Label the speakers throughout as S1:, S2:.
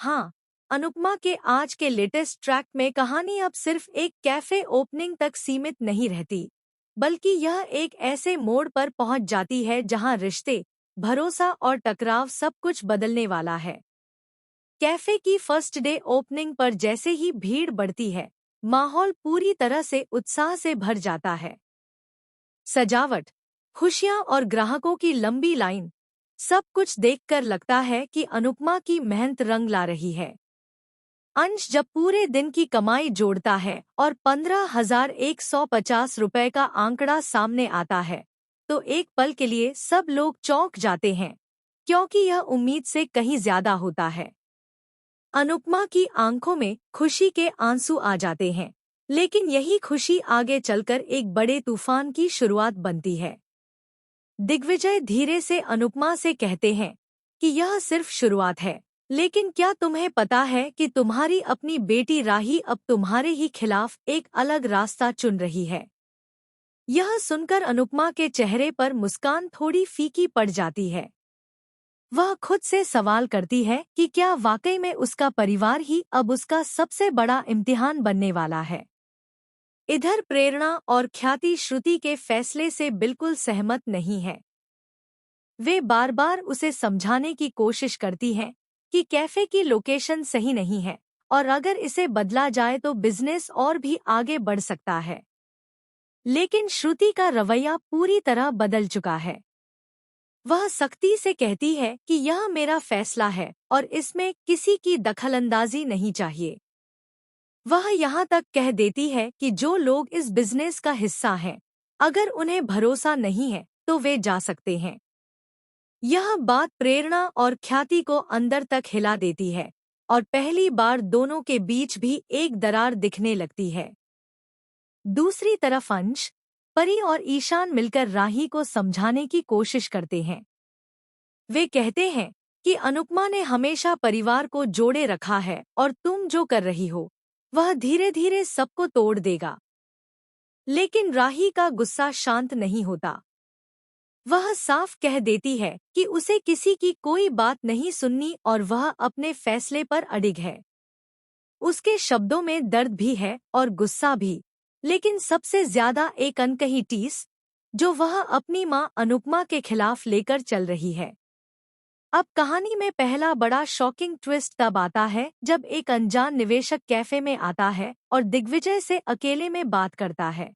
S1: हाँ, अनुपमा के आज के लेटेस्ट ट्रैक में कहानी अब सिर्फ एक कैफे ओपनिंग तक सीमित नहीं रहती, बल्कि यह एक ऐसे मोड़ पर पहुंच जाती है जहां रिश्ते, भरोसा और टकराव सब कुछ बदलने वाला है। कैफे की फर्स्ट डे ओपनिंग पर जैसे ही भीड़ बढ़ती है, माहौल पूरी तरह से उत्साह से भर जाता है। सजावट, खुशियां और ग्राहकों की लंबी लाइन, सब कुछ देखकर लगता है कि अनुपमा की मेहनत रंग ला रही है। अंश जब पूरे दिन की कमाई जोड़ता है और 15,150 रुपए का आंकड़ा सामने आता है, तो एक पल के लिए सब लोग चौंक जाते हैं, क्योंकि यह उम्मीद से कहीं ज्यादा होता है। अनुपमा की आंखों में खुशी के आंसू आ जाते हैं, लेकिन यही खुशी आगे चलकर एक बड़े तूफान की शुरुआत बनती है। दिग्विजय धीरे से अनुपमा से कहते हैं कि यह सिर्फ शुरुआत है, लेकिन क्या तुम्हें पता है कि तुम्हारी अपनी बेटी राही अब तुम्हारे ही खिलाफ एक अलग रास्ता चुन रही है। यह सुनकर अनुपमा के चेहरे पर मुस्कान थोड़ी फीकी पड़ जाती है। वह खुद से सवाल करती है कि क्या वाकई में उसका परिवार ही अब उसका सबसे बड़ा इम्तिहान बनने वाला है। इधर प्रेरणा और ख्याति श्रुति के फैसले से बिल्कुल सहमत नहीं है। वे बार बार उसे समझाने की कोशिश करती हैं कि कैफे की लोकेशन सही नहीं है और अगर इसे बदला जाए तो बिजनेस और भी आगे बढ़ सकता है। लेकिन श्रुति का रवैया पूरी तरह बदल चुका है। वह सख्ती से कहती है कि यह मेरा फैसला है और इसमें किसी की दखलंदाजी नहीं चाहिए। वह यहाँ तक कह देती है कि जो लोग इस बिजनेस का हिस्सा हैं, अगर उन्हें भरोसा नहीं है तो वे जा सकते हैं। यह बात प्रेरणा और ख्याति को अंदर तक हिला देती है और पहली बार दोनों के बीच भी एक दरार दिखने लगती है। दूसरी तरफ अंश, परी और ईशान मिलकर राही को समझाने की कोशिश करते हैं। वे कहते हैं कि अनुपमा ने हमेशा परिवार को जोड़े रखा है और तुम जो कर रही हो, वह धीरे धीरे सबको तोड़ देगा। लेकिन राही का गुस्सा शांत नहीं होता। वह साफ कह देती है कि उसे किसी की कोई बात नहीं सुननी और वह अपने फैसले पर अडिग है। उसके शब्दों में दर्द भी है और गुस्सा भी, लेकिन सबसे ज्यादा एक अनकही टीस, जो वह अपनी मां अनुपमा के खिलाफ लेकर चल रही है। अब कहानी में पहला बड़ा शॉकिंग ट्विस्ट तब आता है जब एक अनजान निवेशक कैफे में आता है और दिग्विजय से अकेले में बात करता है।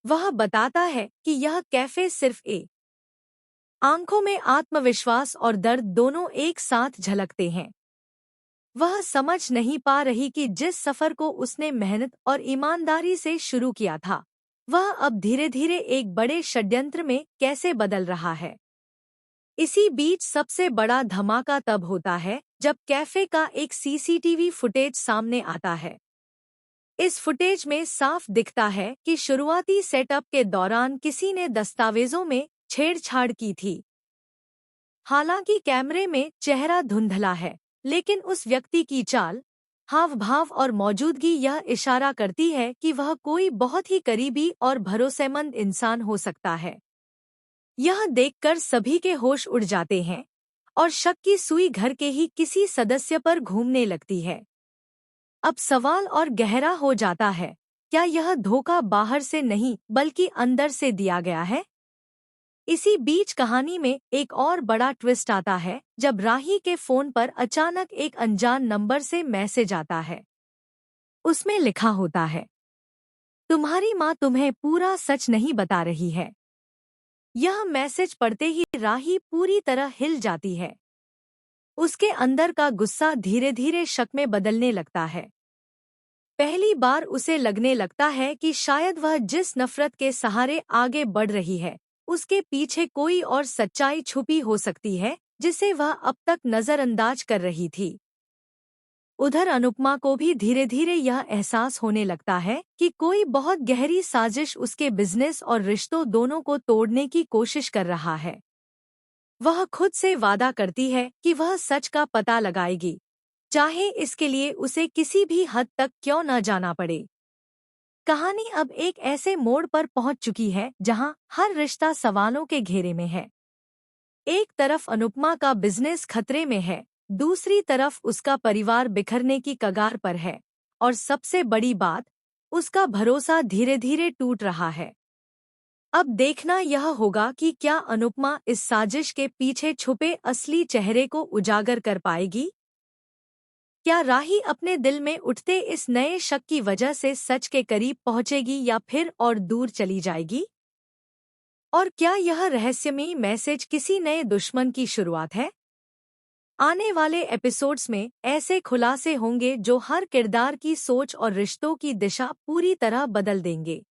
S1: वह बताता है कि यह कैफे सिर्फ आंखों में आत्मविश्वास और दर्द दोनों एक साथ झलकते हैं। वह समझ नहीं पा रही कि जिस सफर को उसने मेहनत और ईमानदारी से शुरू किया था, वह अब धीरे धीरे एक बड़े षड्यंत्र में कैसे बदल रहा है। इसी बीच सबसे बड़ा धमाका तब होता है जब कैफे का एक सीसीटीवी फुटेज सामने आता है। इस फुटेज में साफ दिखता है कि शुरुआती सेटअप के दौरान किसी ने दस्तावेजों में छेड़छाड़ की थी। हालांकि कैमरे में चेहरा धुंधला है, लेकिन उस व्यक्ति की चाल, हाव भाव और मौजूदगी यह इशारा करती है कि वह कोई बहुत ही करीबी और भरोसेमंद इंसान हो सकता है। यह देखकर सभी के होश उड़ जाते हैं और शक की सुई घर के ही किसी सदस्य पर घूमने लगती है। अब सवाल और गहरा हो जाता है, क्या यह धोखा बाहर से नहीं बल्कि अंदर से दिया गया है? इसी बीच कहानी में एक और बड़ा ट्विस्ट आता है जब राही के फोन पर अचानक एक अनजान नंबर से मैसेज आता है। उसमें लिखा होता है, तुम्हारी माँ तुम्हें पूरा सच नहीं बता रही है। यह मैसेज पढ़ते ही राही पूरी तरह हिल जाती है। उसके अंदर का गुस्सा धीरे धीरे शक में बदलने लगता है। पहली बार उसे लगने लगता है कि शायद वह जिस नफरत के सहारे आगे बढ़ रही है, उसके पीछे कोई और सच्चाई छुपी हो सकती है जिसे वह अब तक नजरअंदाज कर रही थी। उधर अनुपमा को भी धीरे धीरे यह एहसास होने लगता है कि कोई बहुत गहरी साजिश उसके बिजनेस और रिश्तों दोनों को तोड़ने की कोशिश कर रहा है। वह खुद से वादा करती है कि वह सच का पता लगाएगी, चाहे इसके लिए उसे किसी भी हद तक क्यों न जाना पड़े। कहानी अब एक ऐसे मोड़ पर पहुंच चुकी है जहां हर रिश्ता सवालों के घेरे में है। एक तरफ अनुपमा का बिजनेस खतरे में है, दूसरी तरफ उसका परिवार बिखरने की कगार पर है और सबसे बड़ी बात, उसका भरोसा धीरे धीरे टूट रहा है। अब देखना यह होगा कि क्या अनुपमा इस साजिश के पीछे छुपे असली चेहरे को उजागर कर पाएगी। क्या राही अपने दिल में उठते इस नए शक की वजह से सच के करीब पहुंचेगी या फिर और दूर चली जाएगी? और क्या यह रहस्यमयी मैसेज किसी नए दुश्मन की शुरुआत है? आने वाले एपिसोड्स में ऐसे खुलासे होंगे जो हर किरदार की सोच और रिश्तों की दिशा पूरी तरह बदल देंगे।